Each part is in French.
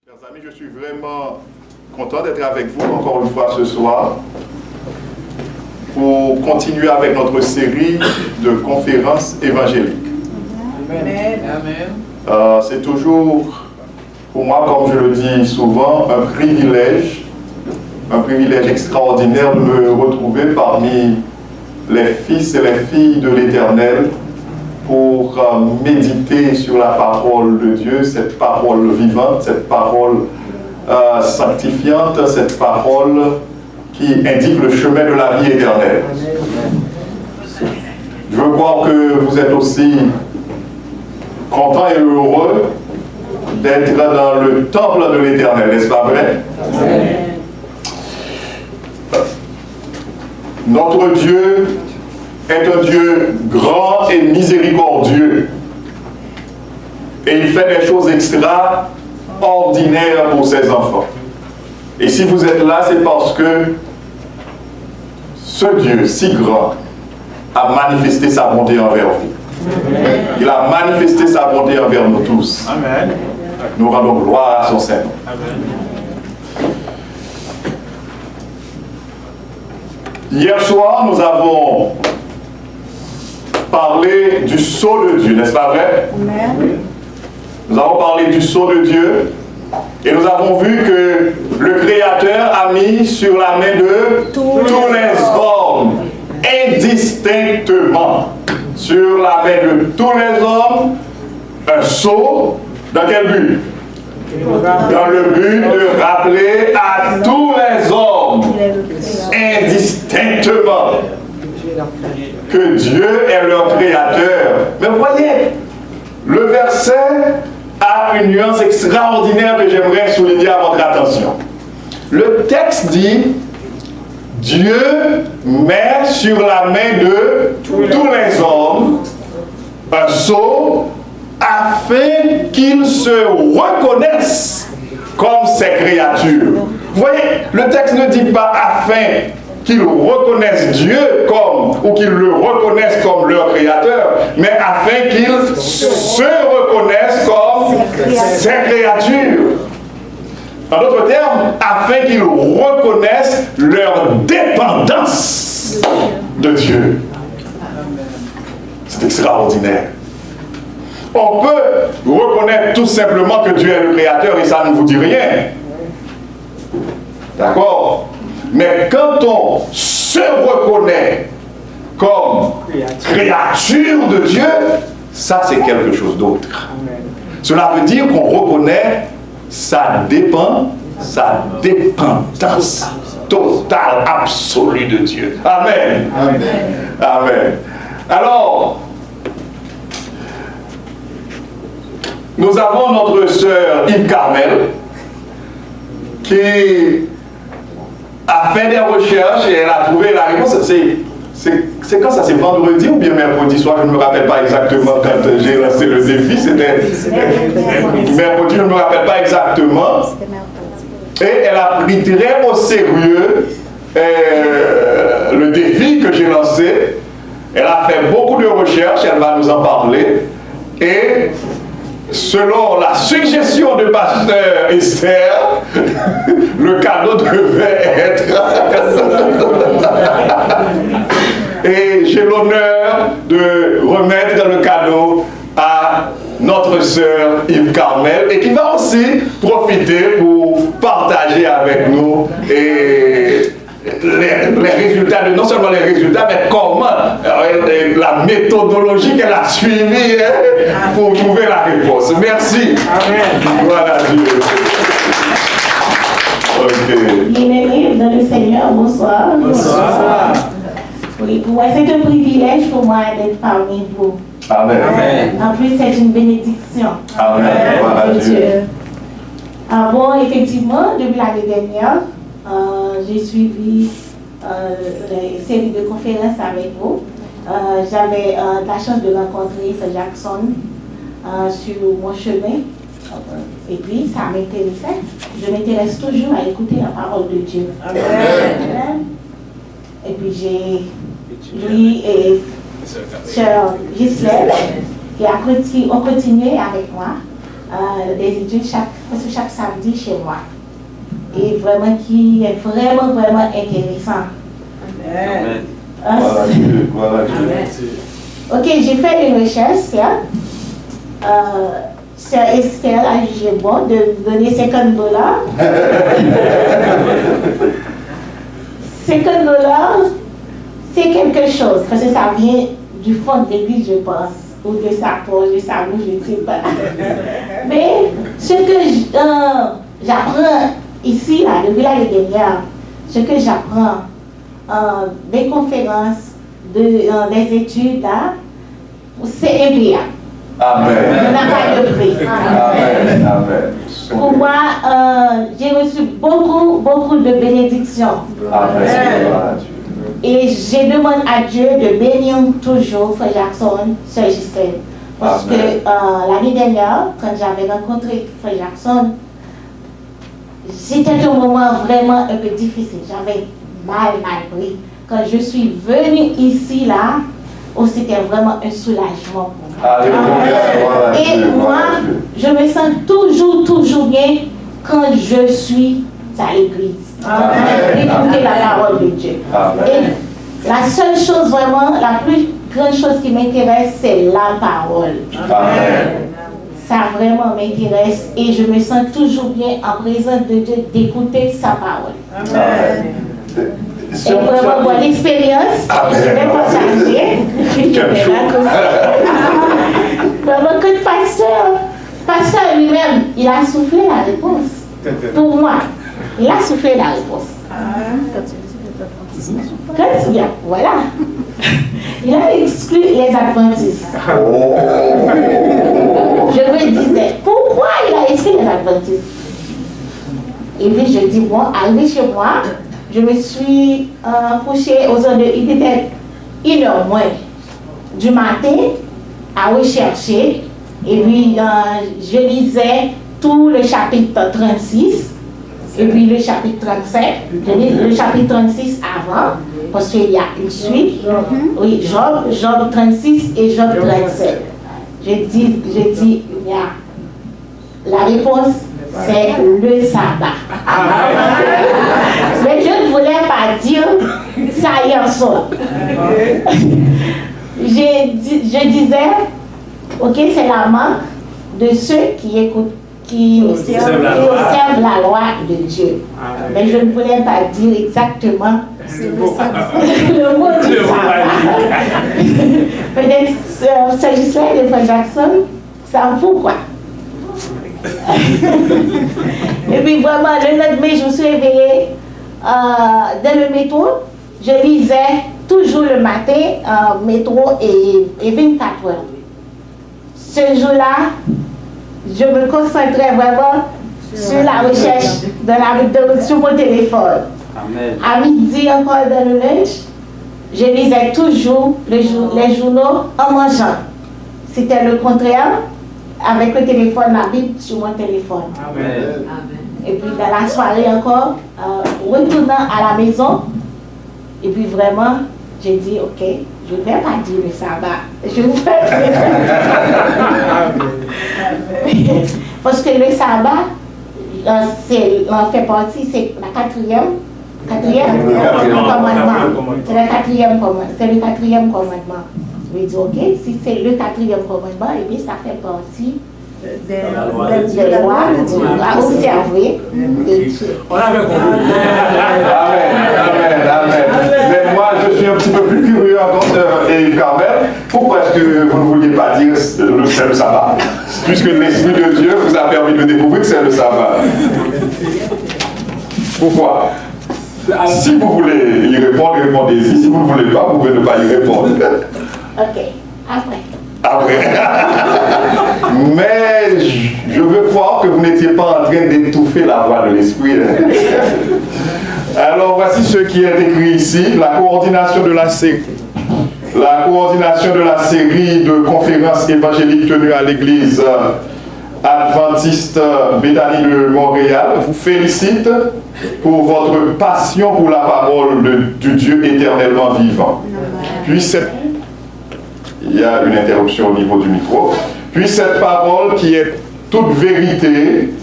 Chers amis, je suis vraiment content d'être avec vous encore une fois ce soir pour continuer avec notre série de conférences évangéliques. Amen. Amen. C'est toujours, pour moi, comme je le dis souvent, un privilège extraordinaire de me retrouver parmi les fils et les filles de l'Éternel pour méditer sur la parole de Dieu, cette parole vivante, cette parole sanctifiante, cette parole qui indique le chemin de la vie éternelle. Je veux croire que vous êtes aussi contents et heureux d'être dans le temple de l'Éternel, n'est-ce pas vrai? Amen. Notre Dieu est un Dieu grand et miséricordieux. Et il fait des choses extraordinaires pour ses enfants. Et si vous êtes là, c'est parce que ce Dieu si grand a manifesté sa bonté envers vous. Il a manifesté sa bonté envers nous tous. Amen. Nous rendons gloire à son Seigneur. Amen. Hier soir, nous avons parlé du sceau de Dieu, n'est-ce pas vrai? Amen. Nous avons parlé du sceau de Dieu et nous avons vu que le Créateur a mis sur la main de tous les hommes, indistinctement, sur la main de tous les hommes, un sceau. Dans quel but? Dans le but de rappeler à tous les hommes, indistinctement, que Dieu est leur créateur. Mais vous voyez, le verset a une nuance extraordinaire que j'aimerais souligner à votre attention. Le texte dit, Dieu met sur la main de tous les hommes un sceau afin qu'ils se reconnaissent comme ses créatures. Vous voyez, le texte ne dit pas afin qu'ils reconnaissent Dieu comme, ou qu'ils le reconnaissent comme leur créateur, mais afin qu'ils se reconnaissent comme ses créatures. En d'autres termes, afin qu'ils reconnaissent leur dépendance de Dieu. C'est extraordinaire. On peut reconnaître tout simplement que Dieu est le créateur et ça ne vous dit rien. D'accord? Mais quand on se reconnaît comme créature de Dieu, ça c'est quelque chose d'autre. Cela veut dire qu'on reconnaît sa dépendance totale, absolue de Dieu. Amen. Amen. Amen. Alors, nous avons notre sœur Yves Carmel qui a fait des recherches et elle a trouvé la réponse. C'est quand ça? C'est vendredi ou bien mercredi soir? Je ne me rappelle pas exactement quand j'ai lancé le défi. C'était mercredi, je ne me rappelle pas exactement. Et elle a pris très au sérieux le défi que j'ai lancé. Elle a fait beaucoup de recherches, elle va nous en parler. Et selon la suggestion de pasteur Esther, le cadeau devait être... Et j'ai l'honneur de remettre le cadeau à notre sœur Yves Carmel et qui va aussi profiter pour partager avec nous et les résultats, non seulement les résultats, mais comment, la méthodologie qu'elle a suivie pour trouver la réponse. Merci. Amen. Voilà Dieu. Ok. Bien-aimés dans le Seigneur, bonsoir. Bonsoir. Oui, ouais, c'est un privilège pour moi d'être parmi vous. Amen. Amen. En plus, c'est une bénédiction. Amen. Voilà Dieu. Bon, effectivement, depuis l'année dernière, j'ai suivi les séries de conférences avec vous. J'avais la chance de rencontrer Sir Jackson sur mon chemin. Et puis, ça m'intéressait. Je m'intéresse toujours à écouter la parole de Dieu. Amen. Et puis, lui et Sœur Gisèle qui ont continué avec moi des études presque chaque samedi chez moi. Et vraiment qui est vraiment intéressant. Amen. Voilà Dieu, voilà Dieu. Ok, j'ai fait une recherche, Sœur Esther a jugé bon de donner $50. $50, c'est quelque chose, parce que ça vient du fond de l'église, je pense, ou de sa poche, de sa bouche, je ne sais pas. Mais ce que j'apprends ici, là, depuis l'année dernière, ce que j'apprends des conférences, des études, là, c'est impayable. Amen. On n'a pas de prix. Amen. Amen. Pour moi, j'ai reçu beaucoup de bénédictions. Amen. Et je demande à Dieu de bénir toujours Frère Jackson, Sœur Gisèle. Parce que l'année dernière, quand j'avais rencontré Frère Jackson, c'était un moment vraiment un peu difficile. J'avais mal pris. Quand je suis venue ici, là, c'était vraiment un soulagement pour moi. Et moi, je me sens toujours bien quand je suis à l'église. Écouter la parole de Dieu. Et la seule chose vraiment, la plus grande chose qui m'intéresse, c'est la parole. Ça vraiment m'intéresse et je me sens toujours bien en présence de Dieu d'écouter sa parole. Et vraiment, mon expérience, je vais partager. Vraiment, que le pasteur lui-même, il a soufflé la réponse. Pour moi, il a soufflé la réponse. Voilà. Il a exclu les adventistes. Je me disais, pourquoi il a exclu les adventistes? Et puis je dis, bon, arrivé chez moi, je me suis couchée aux heures il était 1h moins du matin à rechercher. Et puis je lisais tout le chapitre 36. Et puis le chapitre 37, je lis le chapitre 36 avant, parce qu'il y a une suite. Oui, Job 36 et Job 37. Je dis, la réponse, c'est le sabbat. Mais je ne voulais pas dire ça hier soir. Je disais, ok, c'est la marque de ceux qui écoutent, qui observent la loi de Dieu. Mais je ne voulais pas dire exactement le mot du sabbat. Peut-être Sœur Gisèle et Frère Jackson, ça vous quoi. Et puis vraiment, le lendemain, je me suis réveillée dans le métro. Je lisais toujours le matin, métro et 24 heures. Ce jour-là, je me concentrais vraiment sur la recherche sur mon téléphone. Amen. À midi encore dans le lunch, je lisais toujours les journaux en mangeant. C'était le contraire, avec le téléphone, la Bible sur mon téléphone. Amen. Et puis dans la soirée encore, retournant à la maison, et puis vraiment, j'ai dit, ok, je ne vais pas dire le sabbat. Je ne vais parce que le sabbat, en fait partie, c'est la quatrième commandement. C'est le quatrième commandement. Je vais dire, ok, si c'est le quatrième commandement, et bien ça fait partie des lois à observer. On avait compris. Amen. Mais moi, je suis un petit peu plus curieux encore, et Carmel, pourquoi est-ce que vous ne vouliez pas dire c'est le sabbat? Puisque l'Esprit de Dieu vous a permis de découvrir que c'est le sabbat. Pourquoi? Si vous voulez y répondre, répondez-y. Si vous ne voulez pas, vous pouvez ne pas y répondre. Ok, après. Mais je veux croire que vous n'étiez pas en train d'étouffer la voix de l'Esprit. Alors voici ce qui est écrit ici, la coordination de la série de conférences évangéliques tenues à l'église adventiste Béthanie de Montréal vous félicite pour votre passion pour la parole du Dieu éternellement vivant. Puis il y a une interruption au niveau du micro. Puis cette parole qui est toute vérité,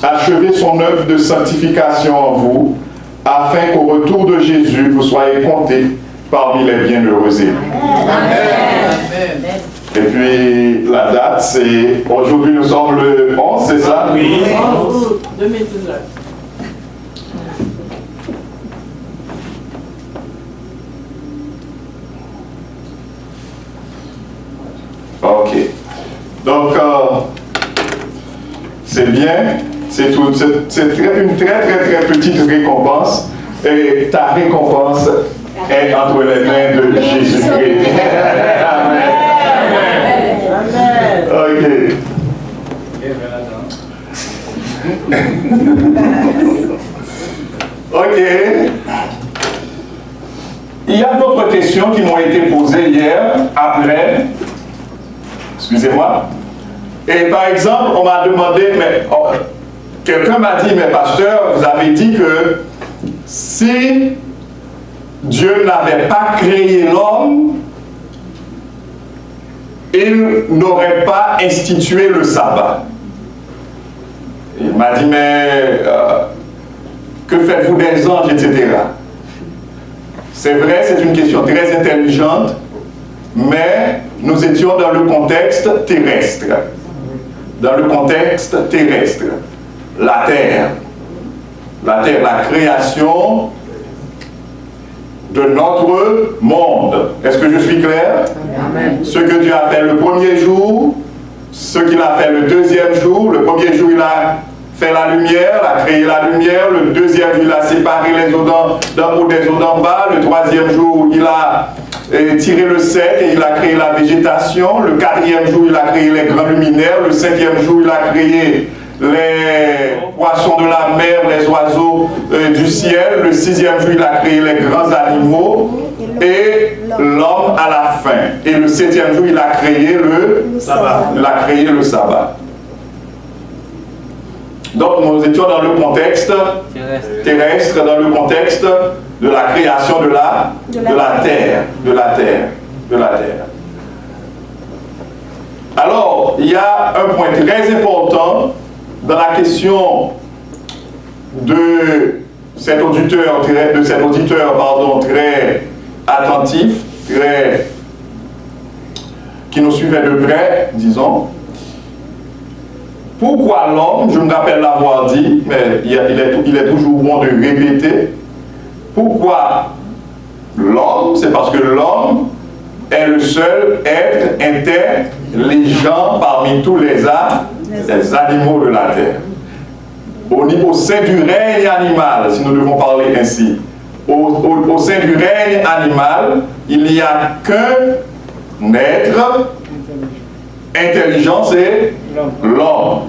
achevez son œuvre de sanctification en vous, afin qu'au retour de Jésus, vous soyez comptés parmi les bienheureux élus. Et puis, la date, c'est... Aujourd'hui, nous sommes le 11, c'est ça? Oui. 11 2019. Ok. Donc, c'est bien. C'est une très petite récompense. Et ta récompense est entre les mains de Jésus-Christ. Amen. Ok. Ok. Il y a d'autres questions qui m'ont été posées hier, après. Excusez-moi. Et par exemple, on m'a demandé, mais quelqu'un m'a dit, mais pasteur, vous avez dit que si Dieu n'avait pas créé l'homme, il n'aurait pas institué le sabbat. Il m'a dit, mais que faites-vous des anges, etc. C'est vrai, c'est une question très intelligente, mais nous étions dans le contexte terrestre. Dans le contexte terrestre. La terre, la création de notre monde. Est-ce que je suis clair? Amen. Ce que Dieu a fait le premier jour, ce qu'il a fait le deuxième jour. Le premier jour, il a fait la lumière, a créé la lumière. Le deuxième jour, il a séparé les eaux d'en haut des eaux d'en bas. Le troisième jour, il a tiré le sec et il a créé la végétation. Le quatrième jour, il a créé les grands luminaires. Le cinquième jour, il a créé les poissons de la mer, les oiseaux du ciel. Le sixième jour, il a créé les grands animaux et l'homme à la fin. Et le septième jour, il a créé le sabbat. Il a créé le sabbat. Donc nous étions dans le contexte terrestre, dans le contexte de la création de la terre. Alors, il y a un point très important dans la question de cet auditeur, très attentif, qui nous suivait de près, disons. Pourquoi l'homme, je me rappelle l'avoir dit, mais il est toujours bon de répéter, pourquoi l'homme? C'est parce que l'homme est le seul être intelligent parmi tous les animaux de la terre. Au sein du règne animal, si nous devons parler ainsi, au sein du règne animal, il n'y a qu'un être intelligent, c'est l'homme.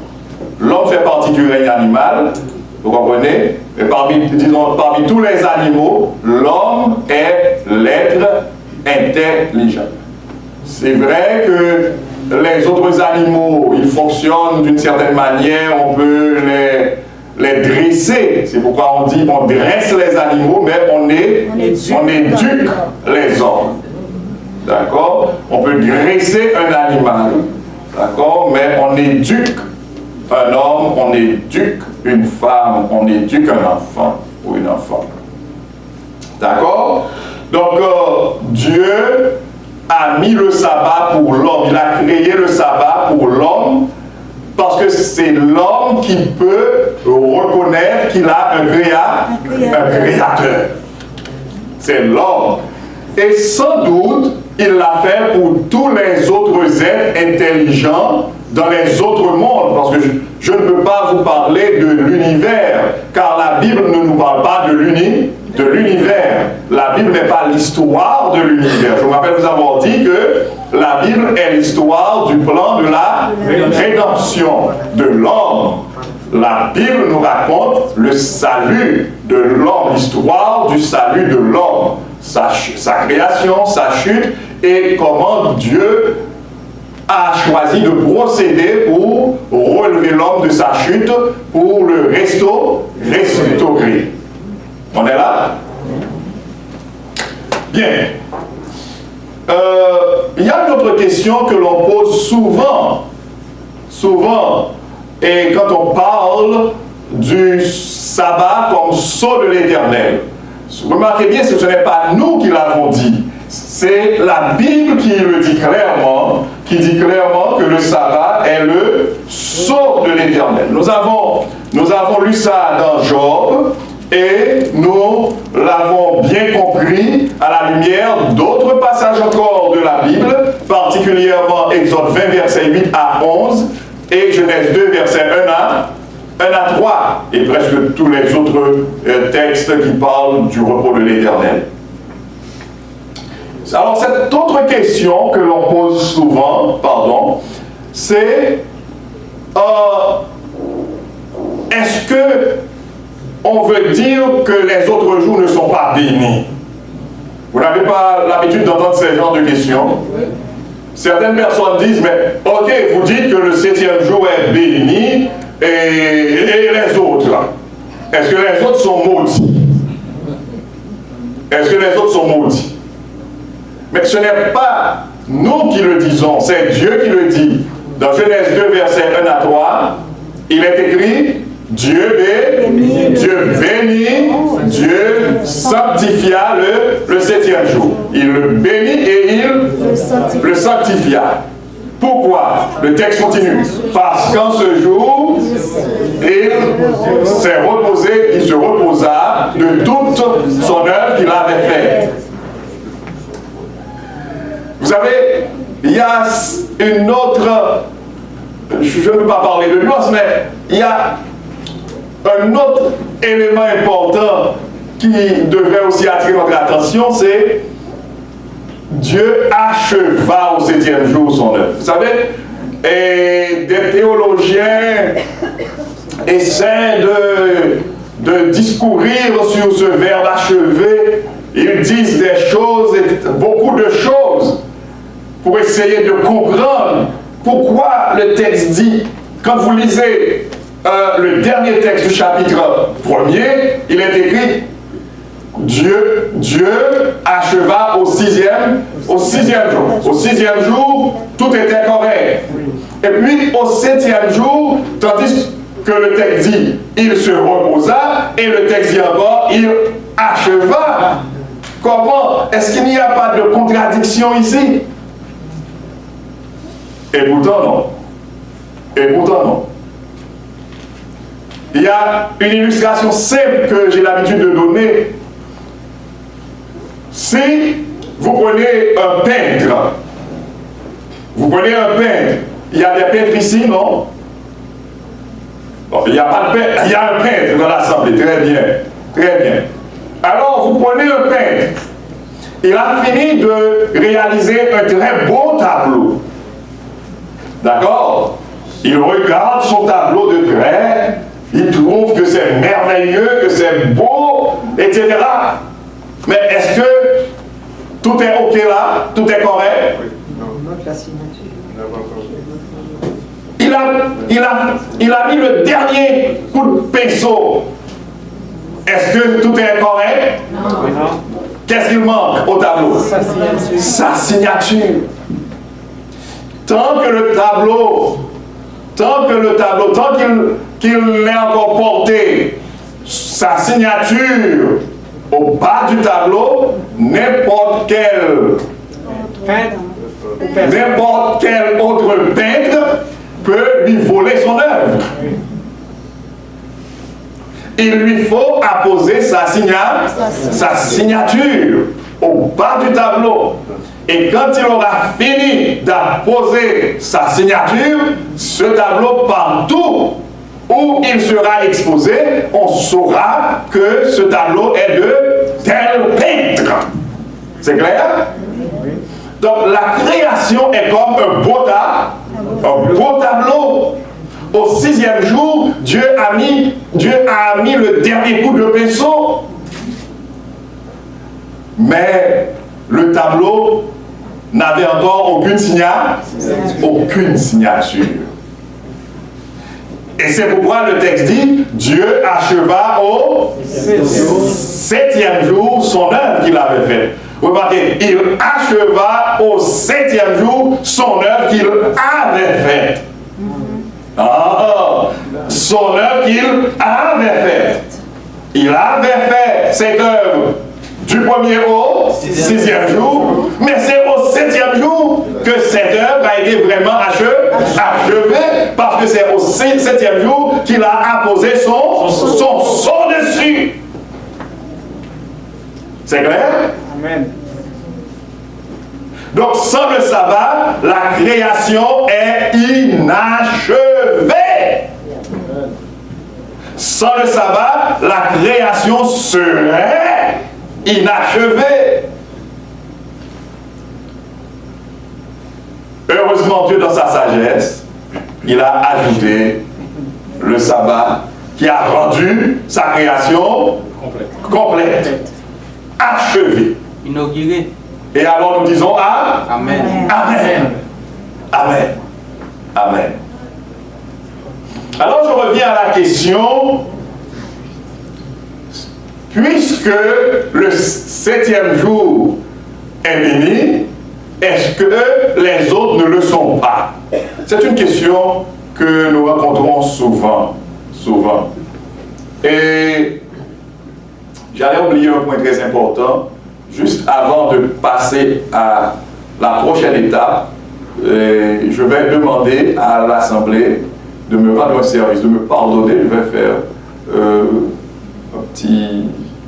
L'homme fait partie du règne animal, vous comprenez? Mais parmi tous les animaux, l'homme est l'être intelligent. C'est vrai que les autres animaux, ils fonctionnent d'une certaine manière, on peut les dresser. C'est pourquoi on dit on dresse les animaux, mais on éduque les hommes. D'accord? On peut dresser un animal, d'accord? Mais on éduque un homme, on éduque une femme, on éduque un enfant ou une enfant. D'accord? Donc, Dieu a mis le sabbat pour l'homme. Il a créé le sabbat pour l'homme parce que c'est l'homme qui peut reconnaître qu'il a un créateur. C'est l'homme. Et sans doute, il l'a fait pour tous les autres êtres intelligents dans les autres mondes, parce que je ne peux pas vous parler de l'univers, car la Bible ne nous parle pas de l'univers. La Bible n'est pas l'histoire de l'univers. Je vous rappelle vous avoir dit que la Bible est l'histoire du plan de la rédemption de l'homme. La Bible nous raconte le salut de l'homme, l'histoire du salut de l'homme, sa création, sa chute, et comment Dieu a choisi de procéder pour relever l'homme de sa chute, pour le restaurer. On est là? Bien. Il y a une autre question que l'on pose souvent et quand on parle du sabbat comme sceau de l'Éternel. Remarquez bien, ce n'est pas nous qui l'avons dit, c'est la Bible qui le dit clairement, que le sabbat est le sceau de l'Éternel. Nous avons lu ça dans Job, et nous l'avons bien compris à la lumière d'autres passages encore de la Bible, particulièrement Exode 20, versets 8 à 11, et Genèse 2, versets 1 à 3, et presque tous les autres textes qui parlent du repos de l'Éternel. Alors, cette autre question que l'on pose souvent, c'est est-ce que on veut dire que les autres jours ne sont pas bénis? Vous n'avez pas l'habitude d'entendre ce genre de questions? Certaines personnes disent, mais ok, vous dites que le 7e jour est béni, et les autres, est-ce que les autres sont maudits? Est-ce que les autres sont maudits? Mais ce n'est pas nous qui le disons, c'est Dieu qui le dit. Dans Genèse 2, versets 1 à 3, il est écrit, Dieu bénit, Dieu sanctifia le 7e jour. Il le bénit et il le sanctifia. Pourquoi? Le texte continue. Parce qu'en ce jour, il s'est reposé, il se reposa de toute son œuvre qu'il avait faite. Vous savez, il y a une autre, je ne veux pas parler de nuance, mais il y a un autre élément important qui devrait aussi attirer notre attention, c'est Dieu acheva au 7e jour son œuvre. Vous savez, et des théologiens essaient de discourir sur ce verbe achever. Ils disent des choses, beaucoup de choses, pour essayer de comprendre pourquoi le texte dit, quand vous lisez le dernier texte du chapitre 1er, il est écrit Dieu acheva au sixième jour. Au 6e jour, tout était correct. Et puis au 7e jour, tandis que le texte dit il se reposa, et le texte dit encore il acheva. Comment? Est-ce qu'il n'y a pas de contradiction ici? Et pourtant non. Il y a une illustration simple que j'ai l'habitude de donner. Si vous prenez un peintre, il y a des peintres ici, non? Bon, il n'y a pas de peintre, il y a un peintre dans l'assemblée, très bien. Alors vous prenez un peintre, il a fini de réaliser un très beau tableau. D'accord? Il regarde son tableau de près, il trouve que c'est merveilleux, que c'est beau, etc. Mais est-ce que tout est OK là? Tout est correct? Il a mis le dernier coup de pinceau. Est-ce que tout est correct? Non. Qu'est-ce qu'il manque au tableau? Sa signature. Tant qu'il n'est encore porté sa signature au bas du tableau, n'importe quel autre peintre peut lui voler son œuvre. Il lui faut apposer sa signature au bas du tableau. Et quand il aura fini d'apposer sa signature, ce tableau, partout où il sera exposé, on saura que ce tableau est de tel peintre. C'est clair? Donc la création est comme un beau tableau. Au 6e jour, Dieu a mis le dernier coup de pinceau. Mais le tableau n'avait encore aucune signature. Et c'est pourquoi le texte dit, Dieu acheva au 7e jour son œuvre qu'il avait faite. Remarquez, il acheva au 7e jour son œuvre qu'il avait faite. son œuvre qu'il avait faite. Il avait fait cette œuvre du premier au sixième jour, mais c'est au septième jour que cette œuvre a été vraiment achevée, parce que c'est au septième jour qu'il a apposé son sceau dessus. C'est clair? Amen. Donc sans le sabbat, la création est inachevée. Sans le sabbat, la création serait inachevée. Heureusement, Dieu, dans sa sagesse, il a ajouté le sabbat qui a rendu sa création complète, achevée. Inauguré. Et alors nous disons Amen. Amen. Amen. Amen. Alors je reviens à la question, puisque le septième jour est béni, est-ce que les autres ne le sont pas? C'est une question que nous rencontrons souvent. Et j'allais oublier un point très important, juste avant de passer à la prochaine étape. Je vais demander à l'Assemblée de me rendre un service, de me pardonner. Je vais faire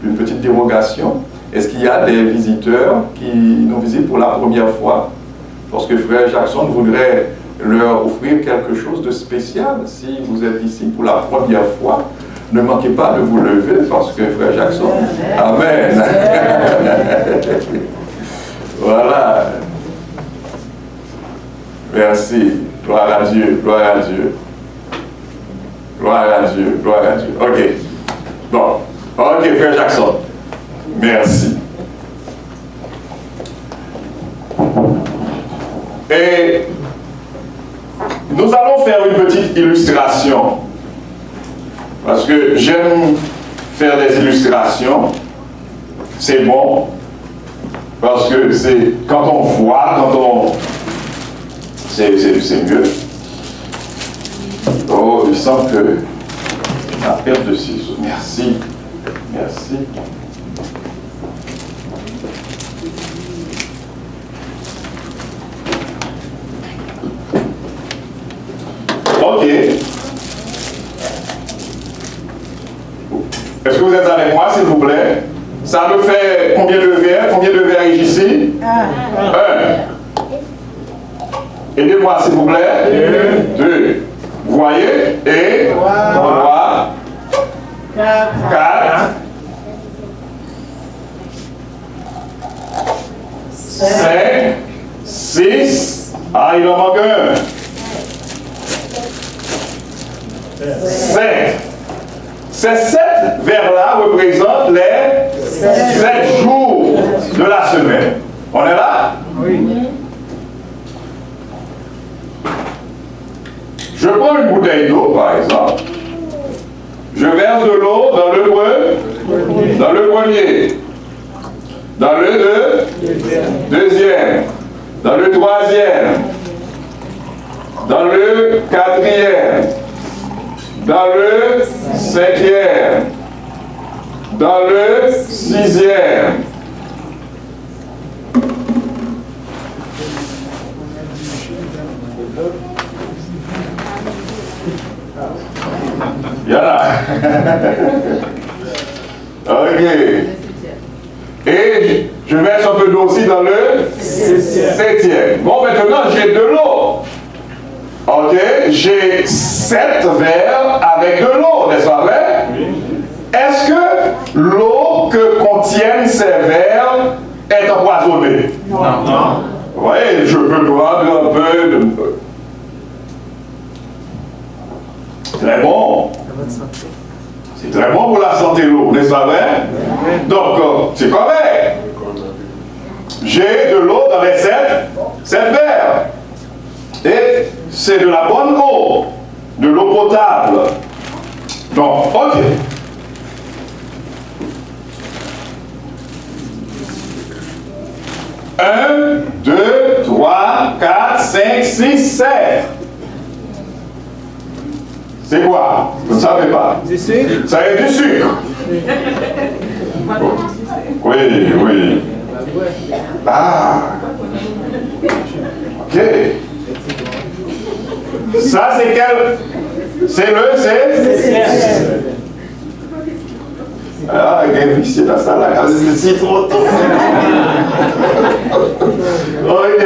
une petite dérogation. Est-ce qu'il y a des visiteurs qui nous visitent pour la première fois? Parce que Frère Jackson voudrait leur offrir quelque chose de spécial. Si vous êtes ici pour la première fois, ne manquez pas de vous lever parce que Frère Jackson... Amen. Voilà. Merci. Gloire à Dieu. Gloire à Dieu. Gloire à Dieu. Gloire à Dieu. Ok. Bon. Ok, Frère Jackson. Merci. Et nous allons faire une petite illustration. Parce que j'aime faire des illustrations. C'est bon. Parce que c'est quand on voit, c'est mieux. Oh, il semble que la perte de ciseaux. Merci. Merci. Ok. Est-ce que vous êtes avec moi, s'il vous plaît? Ça me fait combien de verres? Combien de verres ici? Un. Aidez-moi, s'il vous plaît. Deux. Vous voyez? Et 3, 4, 5, 6. Ah, il en manque un. 7. Ces 7 vers-là représentent les 7 jours de la semaine. On est là? Oui. Je prends une bouteille d'eau, par exemple. Je verse de l'eau dans le premier, dans le deuxième, dans le troisième, dans le quatrième, dans le cinquième, dans le sixième. Il y en a. Ok. Et je verse un peu d'eau aussi dans le septième. Bon, maintenant j'ai de l'eau. Ok, j'ai 7 verres avec de l'eau, n'est-ce pas vrai? Est-ce que l'eau que contiennent ces verres est empoisonnée? Non. Vous voyez, je peux prendre un peu de... Très bon. C'est très bon pour la santé, l'eau, n'est-ce pas vrai? Donc, c'est correct. J'ai de l'eau dans les 7 verres. Et c'est de la bonne eau, de l'eau potable. Donc, ok. Un, 2, 3, 4, 5, 6, 7. C'est quoi? Vous ne savez pas. Du sucre. Ça est du sucre. Oui, oui. Ah. Ok. Ça, c'est quel? C'est ah, c'est la salade, c'est trop tôt. Ok.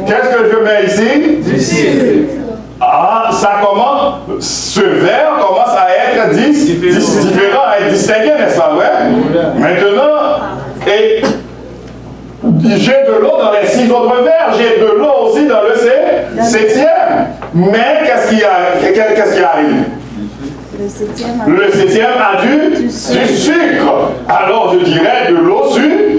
Qu'est-ce que je mets ici? Du sucre. Ah, ça commence, ce verre commence à être différent, à être distingué, n'est-ce pas vrai? Maintenant, et j'ai de l'eau dans les 6 autres verres, j'ai de l'eau aussi dans le 7e. Mais qu'est-ce qui arrive? Le 7e a du sucre. Alors je dirais de l'eau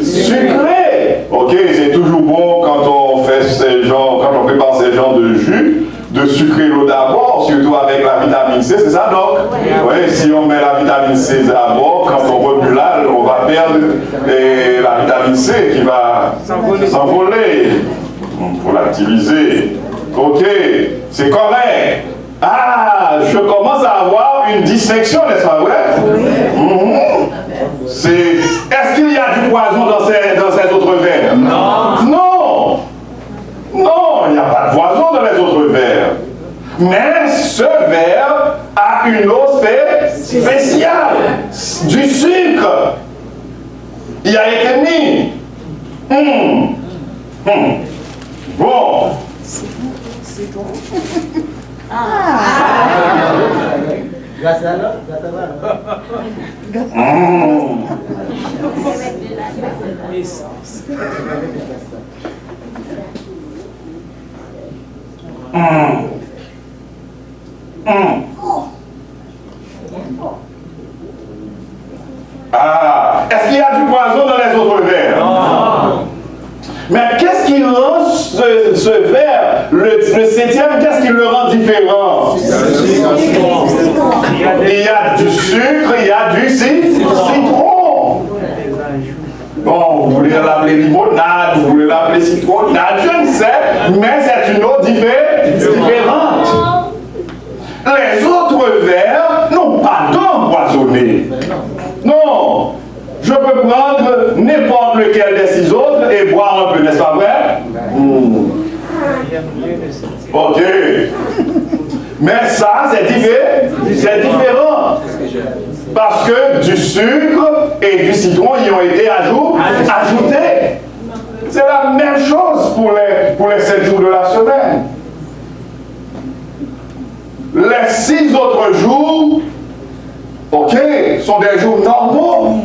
sucrée. Ok, c'est toujours bon quand on fait quand on prépare ces genres de jus, de sucrer l'eau d'abord, surtout avec la vitamine C, c'est ça donc? Oui, si on met la vitamine C d'abord, quand on remue là, on va perdre la vitamine C qui va s'envoler. Il faut l'activiser. Ok, c'est correct. Ah, je commence à avoir une distinction, n'est-ce pas vrai? Est-ce qu'il y a du poison dans ces autres verres? Non. Non. Non, il n'y a pas de poison dans les autres verres. Mais ce verre a une eau spéciale, du sucre. Il a été mis. Bon. Grâce à l'eau, Ah, est-ce qu'il y a du poison dans les autres verres? Non. Mais qu'est-ce qui rend ce verre, le 7e, qu'est-ce qui le rend différent? Il y a du sucre, il y a du citron. Bon, vous voulez l'appeler limonade, vous voulez l'appeler citronnade, je ne sais, mais c'est une eau différente. Les autres verres n'ont pas d'empoisonné. Non, je peux prendre n'importe lequel des 6 autres et boire un peu, n'est-ce pas vrai? Ok. Mais ça, c'est différent. Parce que du sucre et du citron y ont été ajoutés. C'est la même chose pour les 7 jours de la semaine. Les 6 autres jours, ok, sont des jours normaux.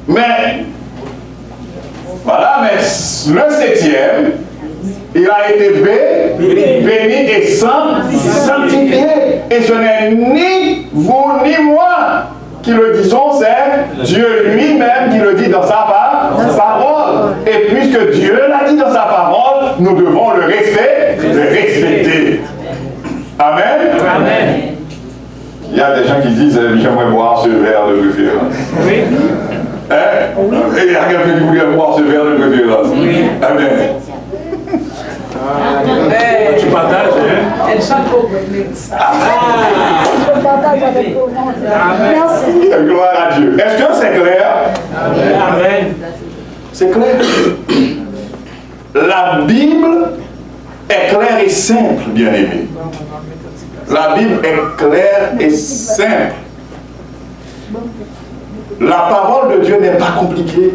Mais, voilà, mais le 7e, il a été béni et sanctifié. Et ce n'est ni vous ni moi qui le disons, c'est Dieu lui-même qui le dit dans sa parole. Et puisque Dieu l'a dit dans sa parole, nous devons le respecter. Amen. Amen. Il y a des gens qui disent j'aimerais boire ce verre de préférence. Oui. Hein? Et il y a quelqu'un qui voulait boire ce verre de préférence. Oui. Amen. Tu partages, hein? Elle chante pour Merci. Gloire à Dieu. Est-ce que c'est clair? Amen. C'est clair. La Bible est claire et simple, bien-aimés. La Bible est claire et simple. La parole de Dieu n'est pas compliquée.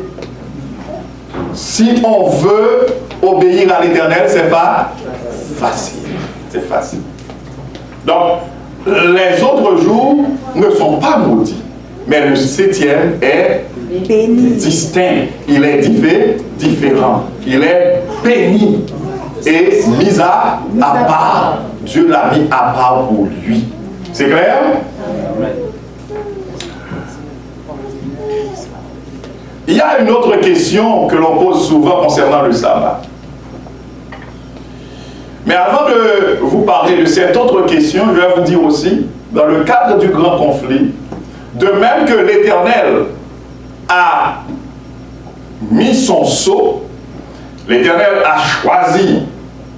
Si on veut obéir à l'Éternel, c'est pas facile. C'est facile. Donc, les autres jours ne sont pas maudits. Mais le 7e est Béni. distinct. Il est différent. Il est béni. Et mis à part. Dieu l'a mis à part pour lui. C'est clair? Il y a une autre question que l'on pose souvent concernant le sabbat. Mais avant de vous parler de cette autre question, je vais vous dire aussi, dans le cadre du grand conflit, de même que l'Éternel a mis son sceau, l'Éternel a choisi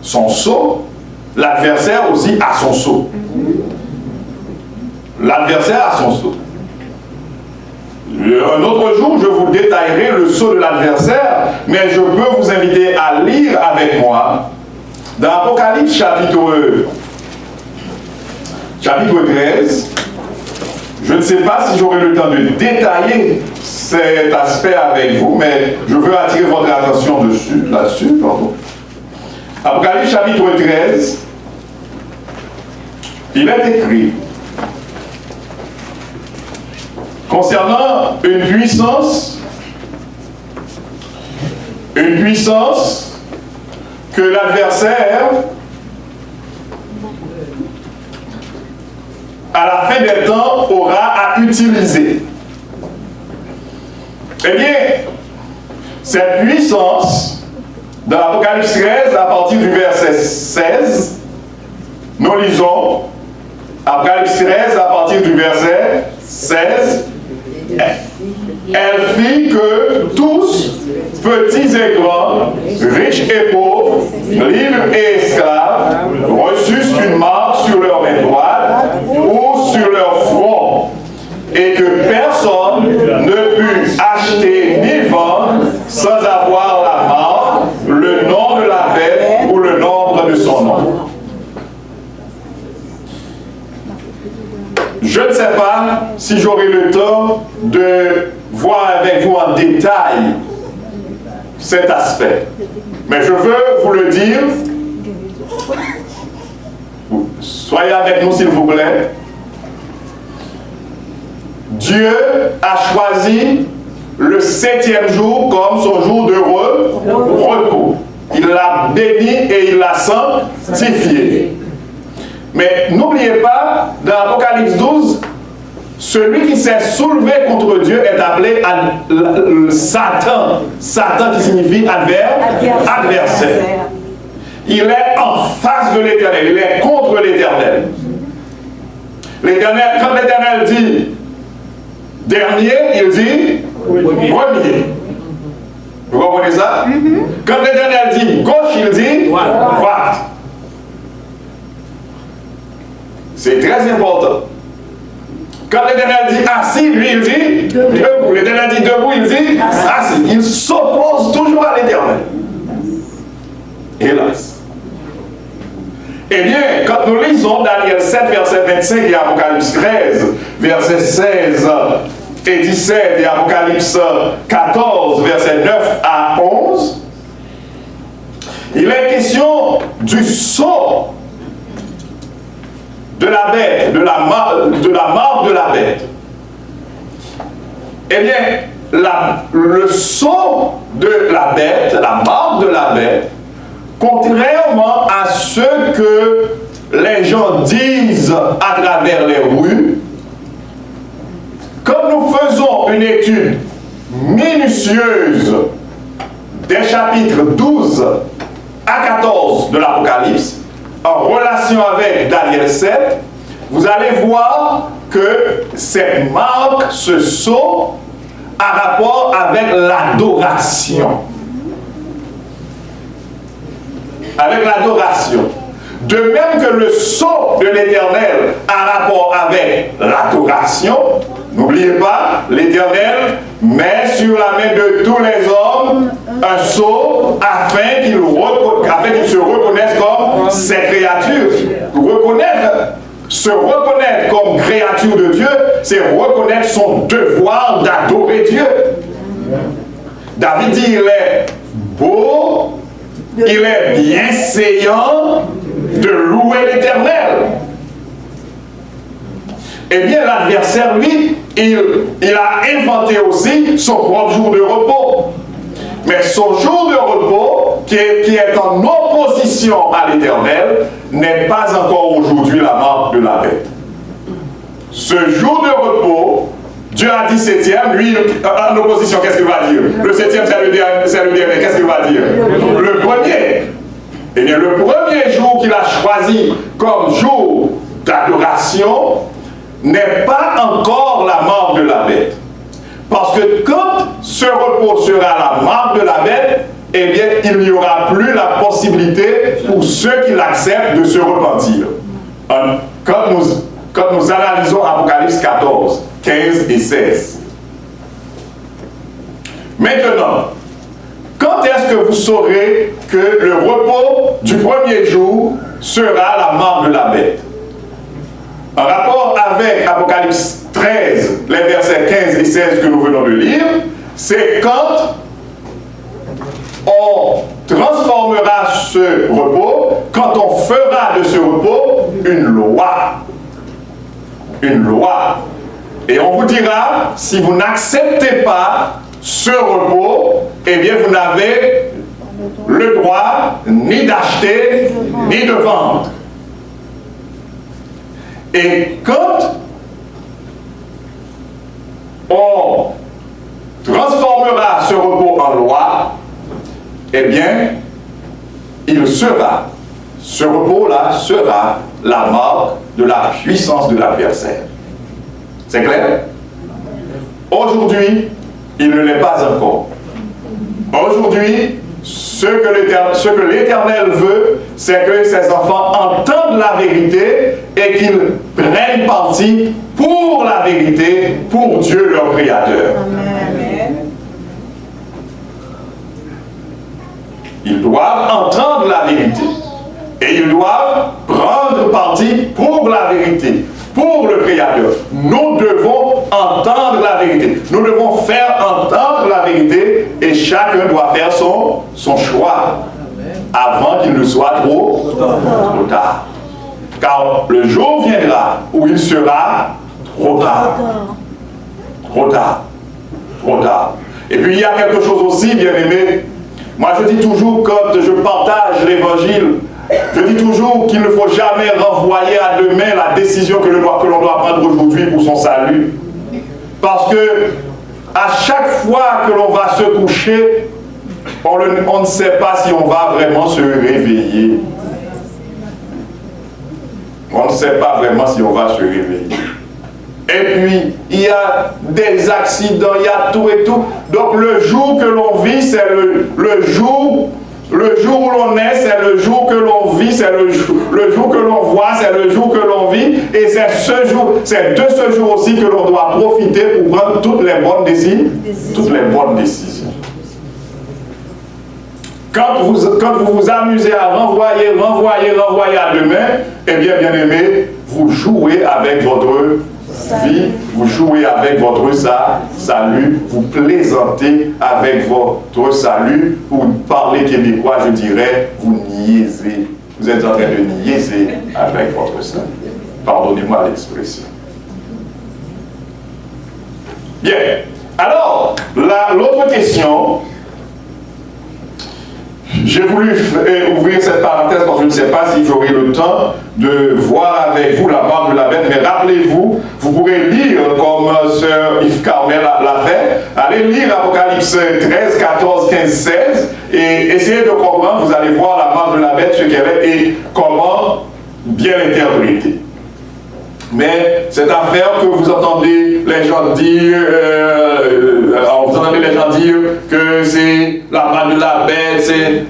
son sceau, l'adversaire aussi a son sceau. l'adversaire a son sceau. Un autre jour, je vous détaillerai le sceau de l'adversaire, mais je peux vous inviter à lire avec moi dans Apocalypse chapitre 13. Je ne sais pas si j'aurai le temps de détailler cet aspect avec vous, mais je veux attirer votre attention là-dessus. Apocalypse chapitre 13, il est écrit concernant une puissance que l'adversaire, à la fin des temps, aura à utiliser. Eh bien, cette puissance, dans l'Apocalypse 13, à partir du verset 16, nous lisons Apocalypse 13, à partir du verset 16, elle fit que tous, petits et grands, riches et pauvres, libres et esclaves, reçussent une marque sur leur étoile ou sur leur front, et que personne ne put acheter ni vendre sans avoir la marque, le nom de la bête ou le nombre de son nom. Je ne sais pas si j'aurai le temps de voir avec vous en détail cet aspect. Mais je veux vous le dire. Soyez avec nous s'il vous plaît. Dieu a choisi le 7e jour comme son jour de repos. Il l'a béni et il l'a sanctifié. Mais n'oubliez pas, dans Apocalypse 12, celui qui s'est soulevé contre Dieu est appelé Satan. Satan qui signifie adversaire. Il est en face de l'Éternel, il est contre l'Éternel. L'Éternel, quand l'Éternel dit dernier, il dit premier. Vous comprenez ça? Quand l'Éternel dit gauche, il dit droite. C'est très important. Quand l'Éternel dit assis, lui il dit debout. L'Éternel dit debout, il dit assis. Il s'oppose toujours à l'Éternel. Hélas. Eh bien, quand nous lisons Daniel 7, verset 25 et Apocalypse 13, verset 16 et 17 et Apocalypse 14, verset 9 à 11, il est question du sceau de la bête, de la marque de la bête. Eh bien, le sceau de la bête, la marque de la bête, contrairement à ce que les gens disent à travers les rues, comme nous faisons une étude minutieuse des chapitres 12 à 14 de l'Apocalypse, en relation avec Daniel 7, vous allez voir que cette marque, ce sceau, a rapport avec l'adoration. Avec l'adoration. De même que le sceau de l'Éternel a rapport avec l'adoration, n'oubliez pas, l'Éternel met sur la main de tous les hommes un sceau afin qu'ils se reconnaissent comme ses créatures. Se reconnaître comme créature de Dieu, c'est reconnaître son devoir d'adorer Dieu. David dit, il est beau, il est bienséant de louer l'Éternel. Eh bien, l'adversaire, lui, il a inventé aussi son propre jour de repos. Mais son jour de repos, qui est en opposition à l'Éternel, n'est pas encore aujourd'hui la marque de la bête. Ce jour de repos, Dieu a dit 7e, lui, en opposition, qu'est-ce qu'il va dire? Le 7e, c'est le dernier, qu'est-ce qu'il va dire? Le premier. Eh bien, le premier jour qu'il a choisi comme jour d'adoration n'est pas encore la marque de la bête. Parce que quand ce repos sera la marque de la bête, eh bien, il n'y aura plus la possibilité pour ceux qui l'acceptent de se repentir. Quand nous quand nous analysons Apocalypse 14, 15 et 16. Maintenant, quand est-ce que vous saurez que le repos du premier jour sera la marque de la bête? En rapport avec Apocalypse 13, les versets 15 et 16 que nous venons de lire, c'est quand on transformera ce repos, quand on fera de ce repos une loi. Une loi. Et on vous dira, si vous n'acceptez pas ce repos, eh bien vous n'avez le droit ni d'acheter, ni de vendre. Et quand on transformera ce repos en loi, eh bien, ce repos-là sera la marque de la puissance de l'adversaire. C'est clair? Aujourd'hui, il ne l'est pas encore. Aujourd'hui, ce que l'Éternel veut, c'est que ses enfants entendent la vérité et qu'ils prennent parti pour la vérité, pour Dieu leur Créateur. Amen. Ils doivent entendre la vérité. Et ils doivent prendre parti pour la vérité, pour le Créateur. Nous devons entendre la vérité. Nous devons faire entendre la vérité et chacun doit faire son choix avant qu'il ne soit trop tard. Car le jour viendra où il sera trop tard. Trop tard. Trop tard. Et puis il y a quelque chose aussi, bien aimé. Moi je dis toujours, quand je partage l'évangile, je dis toujours qu'il ne faut jamais renvoyer à demain la décision que l'on doit prendre aujourd'hui pour son salut. Parce que à chaque fois que l'on va se coucher, on ne sait pas si on va vraiment se réveiller. On ne sait pas vraiment si on va se réveiller. Et puis, il y a des accidents, il y a tout et tout. Donc le jour que l'on vit, c'est le jour où l'on est, c'est le jour que l'on vit, c'est le jour que l'on voit, c'est le jour que l'on vit. Et c'est de ce jour aussi que l'on doit profiter pour prendre toutes les bonnes décisions. Quand vous vous amusez à renvoyer à demain, eh bien aimé, vous jouez avec votre vie, vous jouez avec votre salut, vous plaisantez avec votre salut. Pour parler québécois, je dirais, vous niaisez. Vous êtes en train de niaiser avec votre salut. Pardonnez-moi l'expression. Bien. Alors, l'autre question, j'ai voulu ouvrir cette parenthèse parce que je ne sais pas si j'aurai le temps de voir avec vous la marque de la bête, mais rappelez-vous, vous pourrez lire comme sœur Yves Carmel l'a fait, allez lire Apocalypse 13, 14, 15, 16 et essayez de comprendre, vous allez voir la marque de la bête, ce qu'elle est et comment bien l'interpréter. Mais cette affaire que vous entendez les gens dire, que c'est la marque de la bête, c'est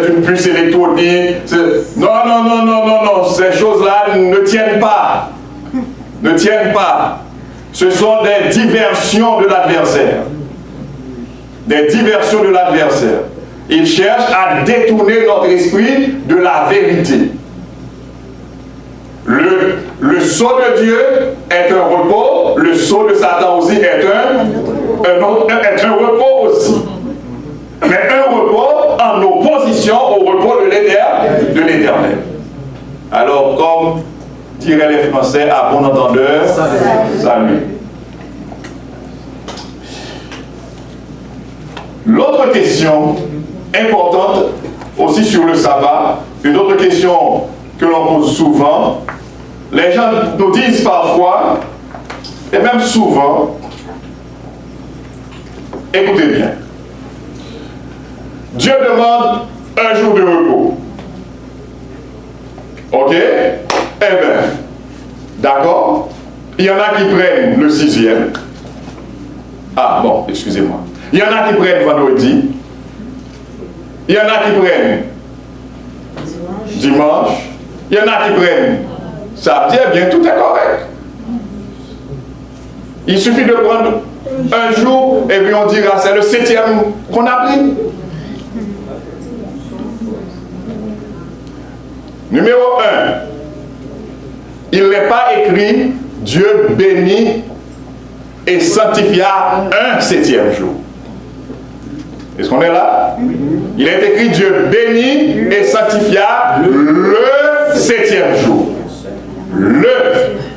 une puce électronique. Non, ces choses-là ne tiennent pas. Ne tiennent pas. Ce sont des diversions de l'adversaire. Des diversions de l'adversaire. Il cherche à détourner notre esprit de la vérité. Le sceau de Dieu est un repos, le sceau de Satan aussi est un repos aussi. Mais un repos en opposition au repos de l'Éternel. Alors, comme diraient les Français, à bon entendeur, salut. L'autre question importante aussi sur le sabbat, une autre question que l'on pose souvent, les gens nous disent parfois, et même souvent, écoutez bien, Dieu demande un jour de repos. Ok? Eh bien, d'accord? Il y en a qui prennent le 6e. Ah bon, excusez-moi. Il y en a qui prennent vendredi. Il y en a qui prennent dimanche. Il y en a qui prennent ça, eh bien, tout est correct. Il suffit de prendre un jour et puis on dira c'est le 7e qu'on a pris. Numéro 1, il n'est pas écrit Dieu bénit et sanctifia un 7e jour. Est-ce qu'on est là? Il est écrit Dieu bénit et sanctifia le 7e jour. Le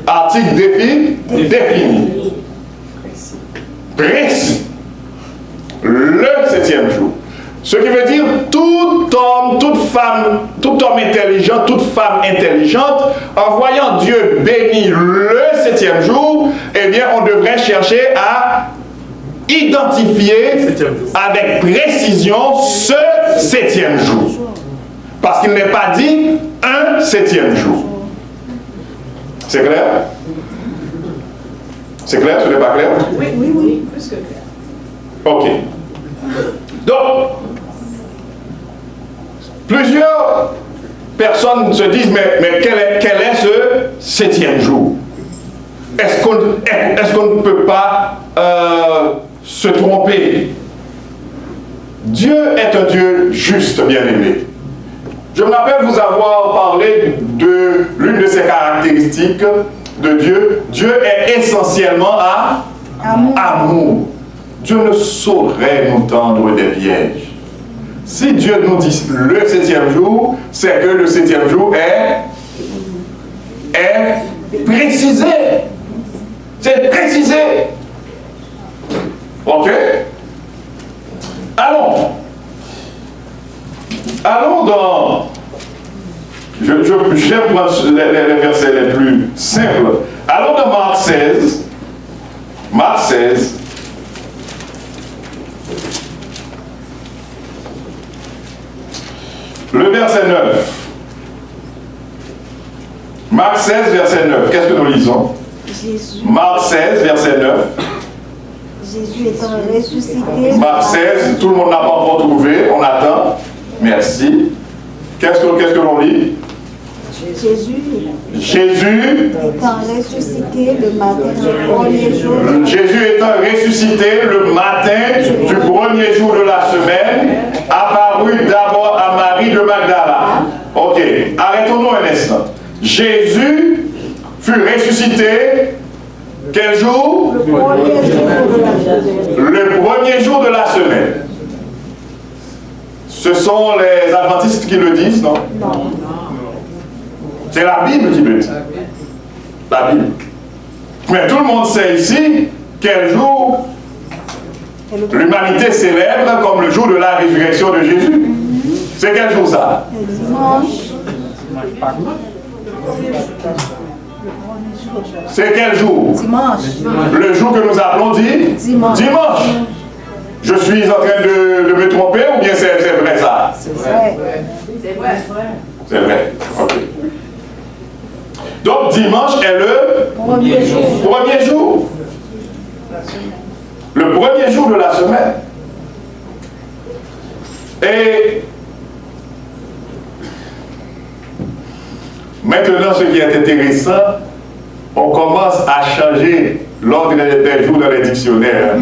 article défini. Précis. Le 7e jour. Ce qui veut dire tout homme, toute femme, tout homme intelligent, toute femme intelligente, en voyant Dieu bénir le 7e jour, eh bien on devrait chercher à identifier avec précision ce 7e jour. Parce qu'il n'est pas dit un 7e jour. C'est clair? C'est clair? Ce n'est pas clair? Oui, plus que clair. Ok. Donc, plusieurs personnes se disent, mais quel est ce 7e jour? Est-ce qu'on ne peut pas se tromper? Dieu est un Dieu juste, bien-aimé. Je me rappelle vous avoir parlé de l'une de ses caractéristiques de Dieu. Dieu est essentiellement amour. Dieu ne saurait nous tendre des pièges. Si Dieu nous dit le 7e jour, c'est que le 7e jour est précisé. C'est précisé. Ok? Allons dans... J'aime prendre les versets les plus simples. Allons dans Marc 16. Marc 16. Le verset 9. Marc 16, verset 9. Qu'est-ce que nous lisons? Jésus. Marc 16, verset 9. Jésus étant ressuscité. Marc 16, tout le monde n'a pas encore trouvé. On attend. Merci. Qu'est-ce que l'on lit? Jésus étant ressuscité le matin du premier jour. Jésus étant ressuscité le matin du premier jour de la semaine, apparut d'abord à Marie de Magdala. Ok, arrêtons-nous un instant. Jésus fut ressuscité quel jour? Le premier jour de la semaine. Le premier jour de la semaine. Ce sont les adventistes qui le disent, non? Non. C'est la Bible qui le dit. La Bible. Mais tout le monde sait ici quel jour l'humanité célèbre comme le jour de la résurrection de Jésus. C'est quel jour ça? Dimanche. C'est quel jour? Dimanche. Le jour que nous appelons dimanche. Je suis en train de me tromper ou bien c'est vrai ça? C'est vrai. C'est vrai. Ok. Donc dimanche est le premier jour. Le premier jour de la semaine. Et maintenant, ce qui est intéressant, on commence à changer l'ordre des jours dans les dictionnaires.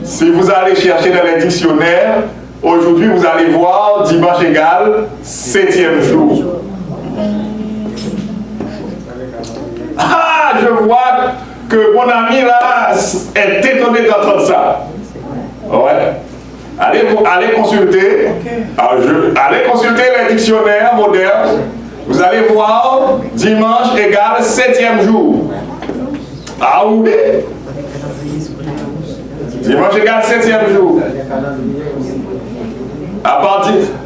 Si vous allez chercher dans les dictionnaires, aujourd'hui vous allez voir dimanche égale 7e jour. Ah, je vois que mon ami là est étonné d'entendre ça. Ouais. Allez consulter. Allez consulter les dictionnaires modernes. Vous allez voir dimanche égale 7e jour. Ah oui. Dimanche égale 7e jour.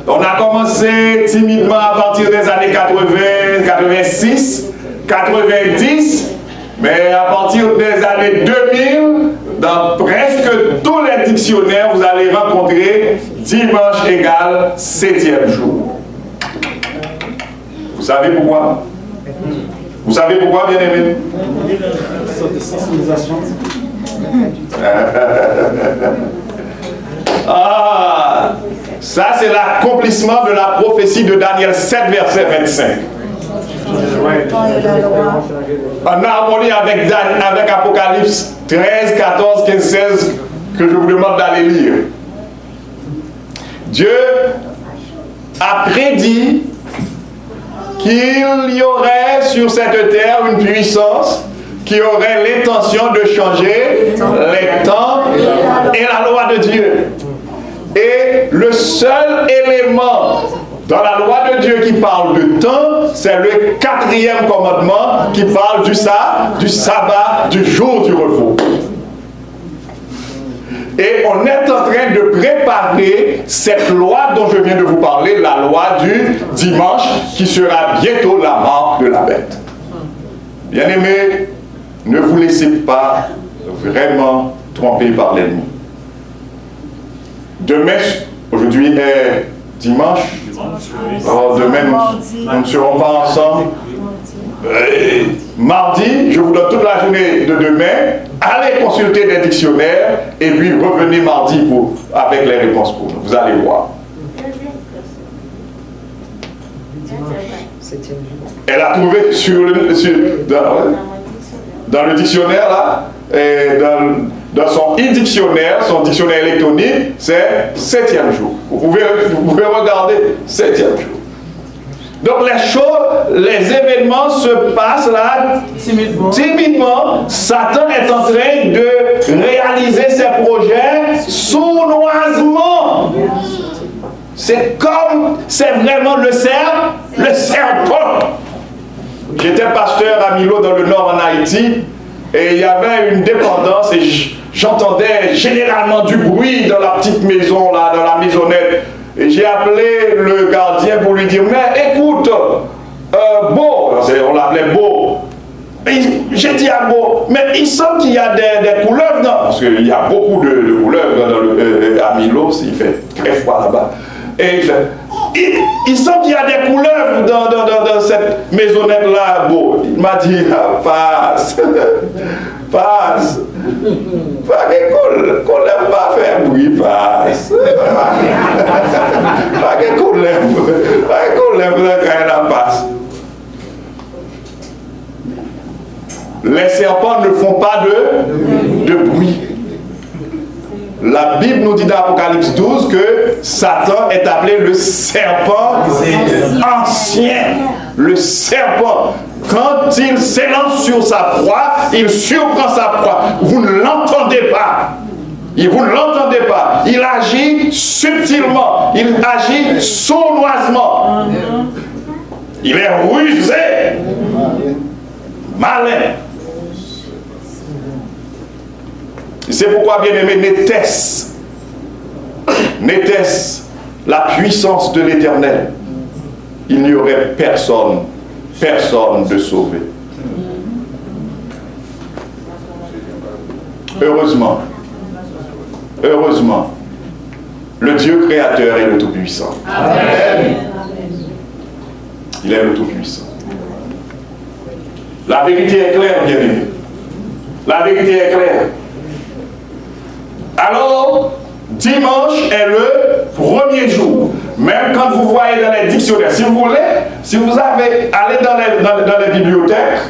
On a commencé timidement à partir des années 80, 86, 90, mais à partir des années 2000, dans presque tous les dictionnaires, vous allez rencontrer dimanche égale 7e jour. Vous savez pourquoi? Vous savez pourquoi, bien-aimés? Ah, ça c'est l'accomplissement de la prophétie de Daniel 7, verset 25. En harmonie avec Apocalypse 13, 14, 15, 16, que je vous demande d'aller lire. Dieu a prédit qu'il y aurait sur cette terre une puissance qui aurait l'intention de changer les temps et la loi de Dieu. Et le seul élément dans la loi de Dieu qui parle de temps, c'est le 4e commandement qui parle du sabbat, du jour du repos. Et on est en train de préparer cette loi dont je viens de vous parler, la loi du dimanche, qui sera bientôt la marque de la bête. Bien-aimés, ne vous laissez pas vraiment tromper par l'ennemi. Demain, aujourd'hui est dimanche. Alors demain, nous ne serons pas ensemble. Mardi, je vous donne toute la journée de demain. Allez consulter des dictionnaires et puis revenez mardi avec les réponses pour nous. Vous allez voir. Elle a trouvé dans le dictionnaire là, et dans son e-dictionnaire, son dictionnaire électronique, c'est 7e jour. Vous pouvez regarder 7e jour. Donc les événements se passent là timidement. Satan est en train de réaliser ses projets sournoisement. C'est vraiment le serpent. J'étais pasteur à Milo dans le nord en Haïti et il y avait une dépendance et j'entendais généralement du bruit dans la petite maison là, dans la maisonnette. Et j'ai appelé le gardien pour lui dire, mais écoute, Beau, on l'appelait Beau. J'ai dit à Beau, mais il semble qu'il y a des couleuvres, non? Parce qu'il y a beaucoup de couleuvres à Milo, il fait très froid là-bas. Et il semble qu'il y a des couleuvres dans cette maisonnette-là, Beau. Il m'a dit, passe. Passe. Qu'on lève pas faire bruit, passe. Qu'on lève la passe. Les serpents ne font pas de bruit. La Bible nous dit dans Apocalypse 12 que Satan est appelé le serpent ancien. Le serpent. Quand il s'élance sur sa proie, il surprend sa proie. Vous ne l'entendez pas. Vous ne l'entendez pas. Il agit subtilement. Il agit sournoisement. Il est rusé. Malin. C'est pourquoi, bien-aimé, n'était-ce la puissance de l'Éternel, il n'y aurait personne de sauvé. Heureusement, le Dieu créateur est le Tout-Puissant. Amen. Il est le Tout-Puissant. La vérité est claire, bien-aimé. La vérité est claire. Alors, dimanche est le premier jour. Même quand vous voyez dans les dictionnaires, si vous voulez, si vous avez, allez dans les bibliothèques,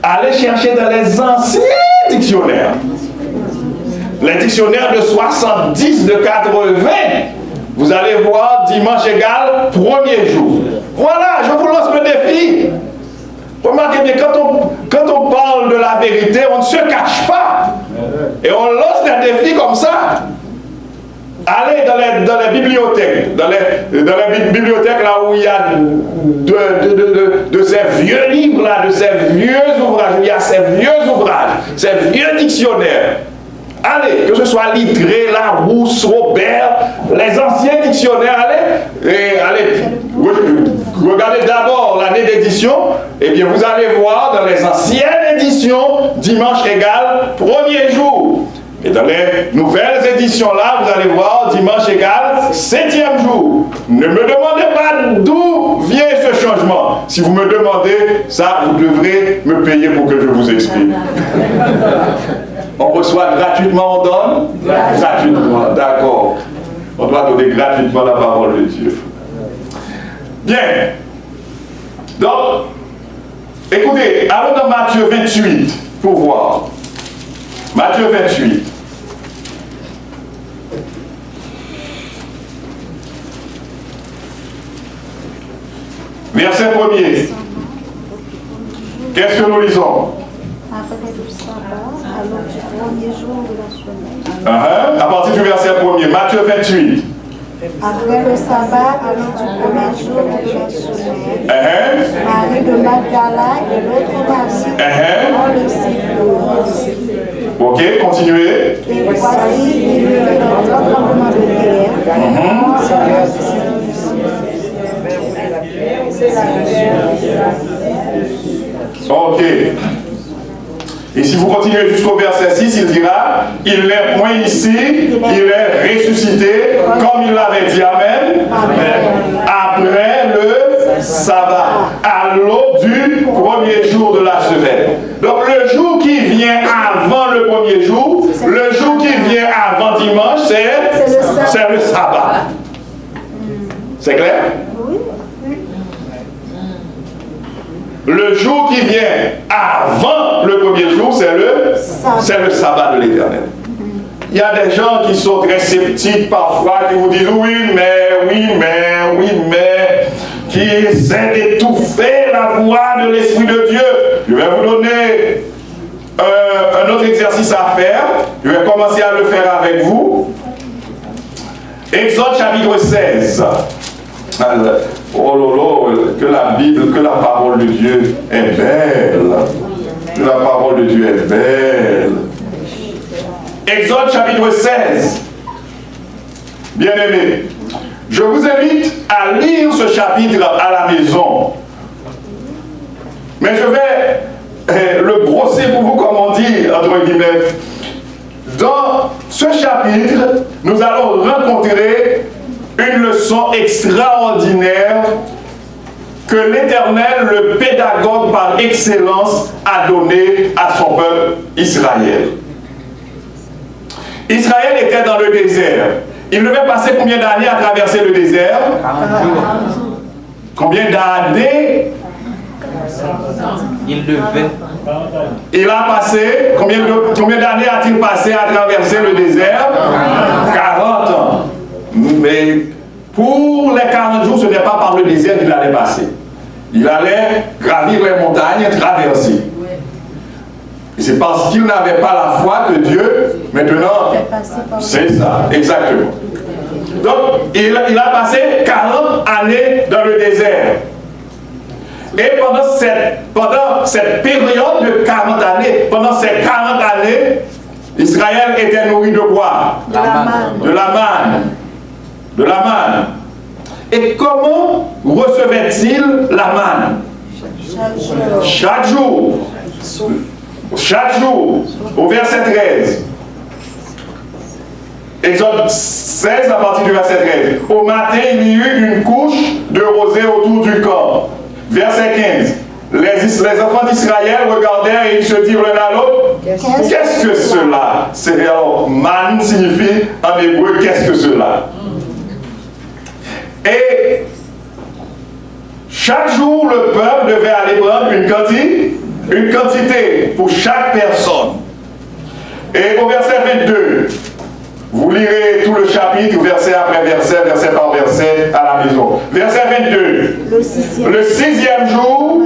allez chercher dans les anciens dictionnaires. Les dictionnaires de 70, de 80, vous allez voir dimanche égale premier jour. Voilà, je vous lance le défi. Remarquez bien, quand on parle de la vérité, on ne se cache pas. Et on lance des défis comme ça. Allez dans les bibliothèques, dans les bibliothèques là où il y a de ces vieux livres là, de ces vieux ouvrages, il y a ces vieux ouvrages, ces vieux dictionnaires. Allez, que ce soit Littré, Larousse, Robert, les anciens dictionnaires, allez, regardez d'abord l'année d'édition, et bien vous allez voir dans les anciennes éditions, dimanche égale premier jour. Et dans les nouvelles éditions là, vous allez voir dimanche égale 7e jour. Ne me demandez pas d'où vient ce changement. Si vous me demandez ça, vous devrez me payer pour que je vous explique. On reçoit gratuitement, on donne gratuitement, d'accord. On doit donner gratuitement la parole de Dieu. Bien. Donc, Écoutez, allons dans Matthieu 28 pour voir. Matthieu 28. Verset 1er. Qu'est-ce que nous lisons? Après le sabbat, alors du premier jour de la semaine. À partir du verset 1er, Matthieu 28. Après le sabbat, alors du premier jour de la semaine, Marie de Magdala et l'autre Marie ont le cycle. Ok, continuez. Et voici, il y eut un grand tremblement de terre. Ok. Et si vous continuez jusqu'au verset 6, il dira, il n'est point ici, il est ressuscité, comme il l'avait dit, Amen, après le sabbat, à l'aube du premier jour de la semaine. Donc le jour qui vient avant le premier jour, le jour qui vient avant dimanche, c'est le sabbat. C'est clair? Le jour qui vient avant le premier jour, c'est le sabbat de l'Éternel. Il y a des gens qui sont très sceptiques parfois, qui vous disent oui, mais, qui essaient d'étouffer la voix de l'Esprit de Dieu. Je vais vous donner un autre exercice à faire. Je vais commencer à le faire avec vous. Exode chapitre 16. Oh lolo, que la Bible, que la parole de Dieu est belle. Que la parole de Dieu est belle. Exode chapitre 16. Bien-aimés, je vous invite à lire ce chapitre à la maison. Mais je vais le brosser pour vous, comme on dit, entre guillemets. Dans ce chapitre, nous allons rencontrer une leçon extraordinaire que l'Éternel, le pédagogue par excellence, a donnée à son peuple Israël. Israël était dans le désert. Il devait passer combien d'années à traverser le désert? 40 jours. Combien d'années? Il devait. Il a passé, combien d'années a-t-il passé à traverser le désert? 40 ans. Mais pour les 40 jours, ce n'est pas par le désert qu'il allait passer. Il allait gravir les montagnes, traverser. Et c'est parce qu'il n'avait pas la foi que Dieu, maintenant, c'est ça, exactement. Donc, il a passé 40 années dans le désert. Et pendant cette période de 40 années, pendant ces 40 années, Israël était nourri de quoi? De la manne. De la manne. Et comment recevait-il la manne? Chaque jour. Chaque jour. Au verset 13. Exode 16 à partir du verset 13. Au matin, il y eut une couche de rosée autour du corps. Verset 15. Les enfants d'Israël regardèrent et ils se dirent l'un à l'autre, qu'est-ce que cela? Alors, man signifie en hébreu, qu'est-ce que cela? Et chaque jour, le peuple devait aller prendre une quantité pour chaque personne. Et au verset 22, vous lirez tout le chapitre, verset après verset, verset par verset à la maison. Verset 22. Le sixième jour,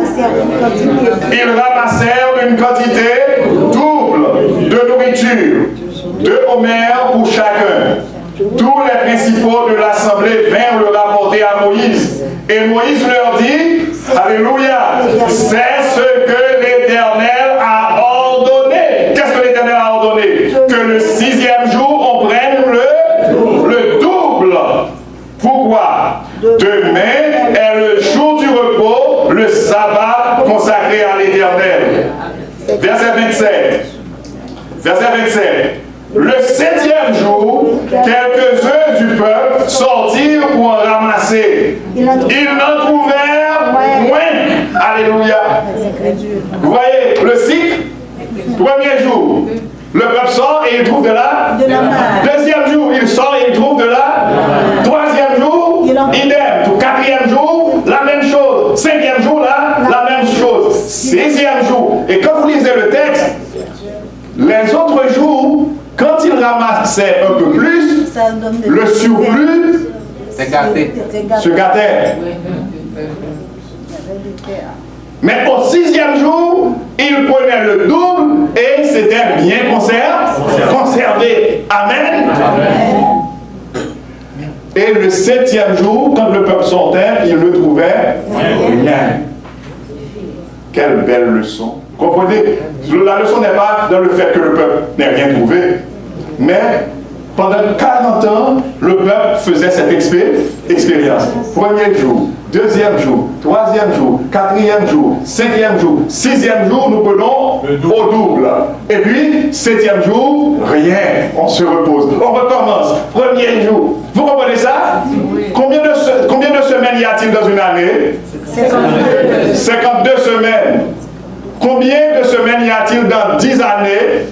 ils ramassèrent une quantité double de nourriture, 2 homères pour chacun. Tous les principaux de l'assemblée vinrent le rapporter à Moïse. Et Moïse leur dit, alléluia, c'est ce que l'Éternel a ordonné. Qu'est-ce que l'Éternel a ordonné? Que le 6e jour, on prenne le double. Pourquoi? Demain est le jour du repos, le sabbat consacré à l'Éternel. Verset 27. Verset 27. Le 7e jour, quelques-uns du peuple sortirent pour en ramasser. Ils n'en trouvèrent point. Alléluia. Vous voyez le cycle? Premier jour, le peuple sort et il trouve de la manne. Deuxième jour, il sort et il trouve de la manne. Troisième jour, idem. Quatrième jour, la même chose. 5e jour, la même chose. 6e le surplus se gâtait. Mais au 6e jour, il prenait le double et c'était bien conservé. Amen. Et le 7e jour, quand le peuple sortait, il ne trouvait rien. Quelle belle leçon. Comprenez, la leçon n'est pas dans le fait que le peuple n'ait rien trouvé, mais pendant 40 ans, le peuple faisait cette expérience. 1er jour, 2e jour, 3e jour, 4e jour, 5e jour, 6e jour, nous prenons au double. Et puis, 7e jour, rien. On se repose. On recommence. 1er jour. Vous comprenez ça? Combien de semaines y a-t-il dans une année? 52 semaines. Combien de semaines y a-t-il dans 10 années?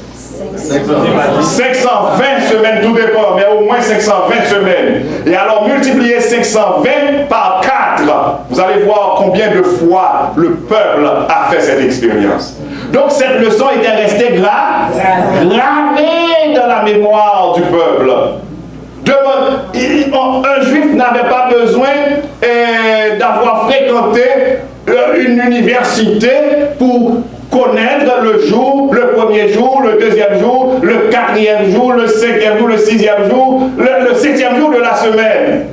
520 semaines, tout dépend, mais au moins 520 semaines. Et alors multipliez 520 par 4. Vous allez voir combien de fois le peuple a fait cette expérience. Donc cette leçon était restée gravée dans la mémoire du peuple. Un juif n'avait pas besoin d'avoir fréquenté une université pour connaître le jour, le 1er jour, le 2e jour, le 4e jour, le 5e jour, le 6e jour, le 7e jour de la semaine.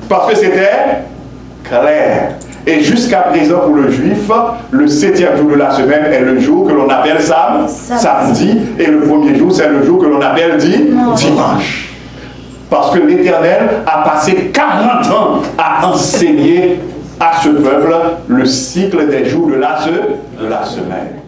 Parce que c'était clair. Et jusqu'à présent, pour le juif, le 7e jour de la semaine est le jour que l'on appelle samedi, et le 1er jour, c'est le jour que l'on appelle dimanche. Parce que l'Éternel a passé 40 ans à enseigner à ce peuple le cycle des jours de la semaine.